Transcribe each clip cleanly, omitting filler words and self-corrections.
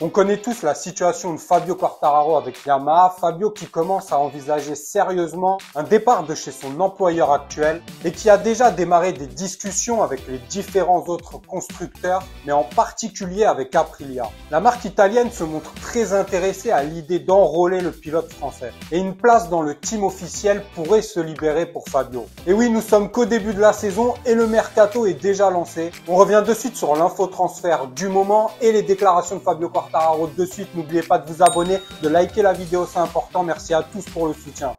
On connaît tous la situation de Fabio Quartararo avec Yamaha, Fabio qui commence à envisager sérieusement un départ de chez son employeur actuel et qui a déjà démarré des discussions avec les différents autres constructeurs, mais en particulier avec Aprilia. La marque italienne se montre très intéressée à l'idée d'enrôler le pilote français et une place dans le team officiel pourrait se libérer pour Fabio. Et oui, nous sommes qu'au début de la saison et le mercato est déjà lancé. On revient de suite sur l'info transfert du moment et les déclarations de Fabio Quartararo de suite. N'oubliez pas de vous abonner, de liker la vidéo, c'est important. Merci à tous pour le soutien.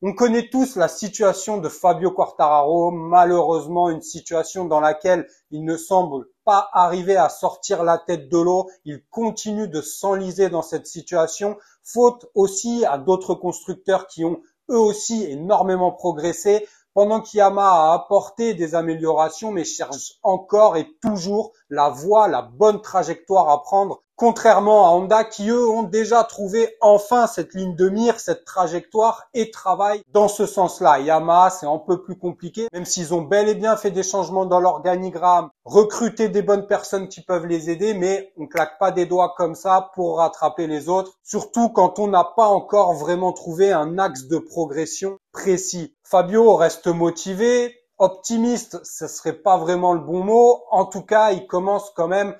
On connaît tous la situation de Fabio Quartararo, malheureusement une situation dans laquelle il ne semble pas arriver à sortir la tête de l'eau. Il continue de s'enliser dans cette situation, faute aussi à d'autres constructeurs qui ont eux aussi énormément progressé. Pendant qu'Yamaha a apporté des améliorations, mais cherche encore et toujours la voie, la bonne trajectoire à prendre, contrairement à Honda qui eux ont déjà trouvé enfin cette ligne de mire, cette trajectoire et travaillent dans ce sens-là. Yamaha, c'est un peu plus compliqué, même s'ils ont bel et bien fait des changements dans l'organigramme, recruté des bonnes personnes qui peuvent les aider, mais on claque pas des doigts comme ça pour rattraper les autres, surtout quand on n'a pas encore vraiment trouvé un axe de progression précis. Fabio reste motivé, optimiste, ce serait pas vraiment le bon mot. En tout cas, il commence quand même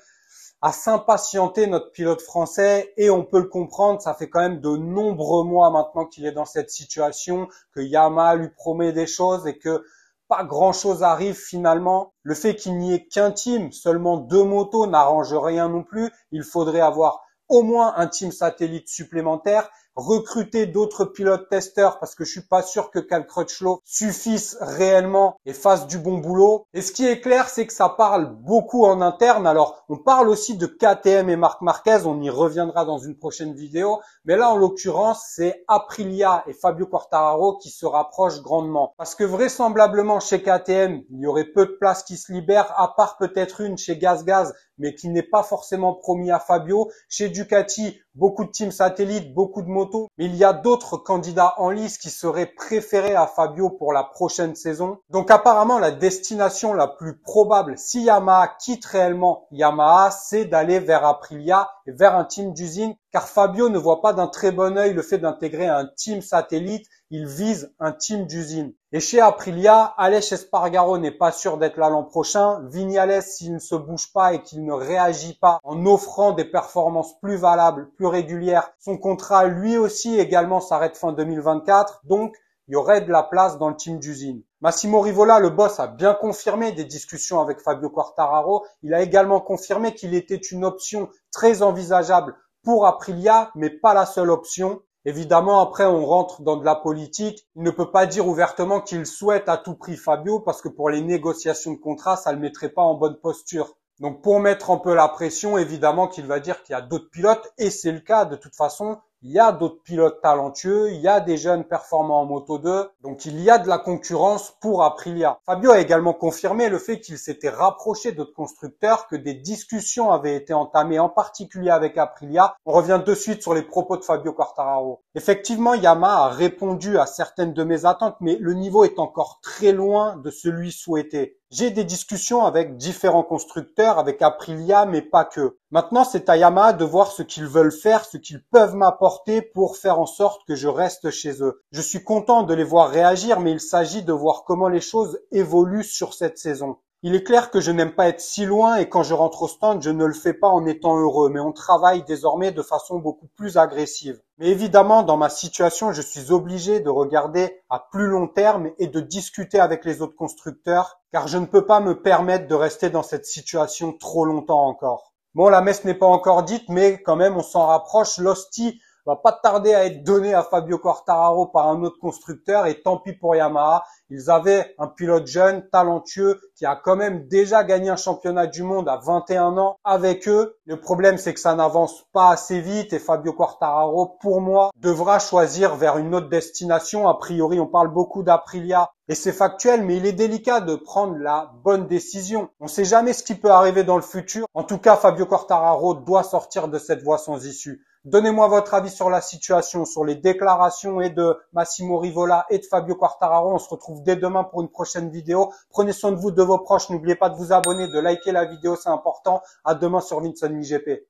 à s'impatienter, notre pilote français, et on peut le comprendre, ça fait quand même de nombreux mois maintenant qu'il est dans cette situation, que Yamaha lui promet des choses et que pas grand chose arrive finalement. Le fait qu'il n'y ait qu'un team, seulement 2 motos n'arrange rien non plus. Il faudrait avoir au moins un team satellite supplémentaire, recruter d'autres pilotes testeurs parce que je suis pas sûr que Cal Crutchlow suffise réellement et fasse du bon boulot. Et ce qui est clair, c'est que ça parle beaucoup en interne. Alors, on parle aussi de KTM et Marc Marquez, on y reviendra dans une prochaine vidéo. Mais là, en l'occurrence, c'est Aprilia et Fabio Quartararo qui se rapprochent grandement. Parce que vraisemblablement, chez KTM, il y aurait peu de places qui se libèrent, à part peut-être une chez GazGaz, mais qui n'est pas forcément promis à Fabio. Chez Ducati, beaucoup de teams satellites, beaucoup de motos, mais il y a d'autres candidats en lice qui seraient préférés à Fabio pour la prochaine saison. Donc apparemment, la destination la plus probable, si Yamaha quitte réellement Yamaha, c'est d'aller vers Aprilia et vers un team d'usine, car Fabio ne voit pas d'un très bon œil le fait d'intégrer un team satellite, il vise un team d'usine. Et chez Aprilia, Aleix Espargaro n'est pas sûr d'être là l'an prochain. Vignales, s'il ne se bouge pas et qu'il ne réagit pas en offrant des performances plus valables, plus régulières, son contrat lui aussi également s'arrête fin 2024. Donc, il y aurait de la place dans le team d'usine. Massimo Rivola, le boss, a bien confirmé des discussions avec Fabio Quartararo. Il a également confirmé qu'il était une option très envisageable pour Aprilia, mais pas la seule option. Évidemment, après, on rentre dans de la politique. Il ne peut pas dire ouvertement qu'il souhaite à tout prix Fabio parce que pour les négociations de contrat, ça le mettrait pas en bonne posture. Donc, pour mettre un peu la pression, évidemment qu'il va dire qu'il y a d'autres pilotes et c'est le cas de toute façon. Il y a d'autres pilotes talentueux, il y a des jeunes performants en Moto 2, donc il y a de la concurrence pour Aprilia. Fabio a également confirmé le fait qu'il s'était rapproché d'autres constructeurs, que des discussions avaient été entamées en particulier avec Aprilia. On revient de suite sur les propos de Fabio Quartararo. Effectivement, Yamaha a répondu à certaines de mes attentes, mais le niveau est encore très loin de celui souhaité. J'ai des discussions avec différents constructeurs, avec Aprilia, mais pas que. Maintenant, c'est à Yamaha de voir ce qu'ils veulent faire, ce qu'ils peuvent m'apporter pour faire en sorte que je reste chez eux. Je suis content de les voir réagir, mais il s'agit de voir comment les choses évoluent sur cette saison. Il est clair que je n'aime pas être si loin et quand je rentre au stand, je ne le fais pas en étant heureux, mais on travaille désormais de façon beaucoup plus agressive. Mais évidemment, dans ma situation, je suis obligé de regarder à plus long terme et de discuter avec les autres constructeurs, car je ne peux pas me permettre de rester dans cette situation trop longtemps encore. Bon, la messe n'est pas encore dite, mais quand même, on s'en rapproche. L'hostie va pas tarder à être donné à Fabio Quartararo par un autre constructeur et tant pis pour Yamaha. Ils avaient un pilote jeune, talentueux, qui a quand même déjà gagné un championnat du monde à 21 ans avec eux. Le problème, c'est que ça n'avance pas assez vite et Fabio Quartararo, pour moi, devra choisir vers une autre destination. A priori, on parle beaucoup d'Aprilia et c'est factuel, mais il est délicat de prendre la bonne décision. On ne sait jamais ce qui peut arriver dans le futur. En tout cas, Fabio Quartararo doit sortir de cette voie sans issue. Donnez-moi votre avis sur la situation, sur les déclarations et de Massimo Rivola et de Fabio Quartararo. On se retrouve dès demain pour une prochaine vidéo. Prenez soin de vous, de vos proches. N'oubliez pas de vous abonner, de liker la vidéo, c'est important. À demain sur Vincent MotoGP.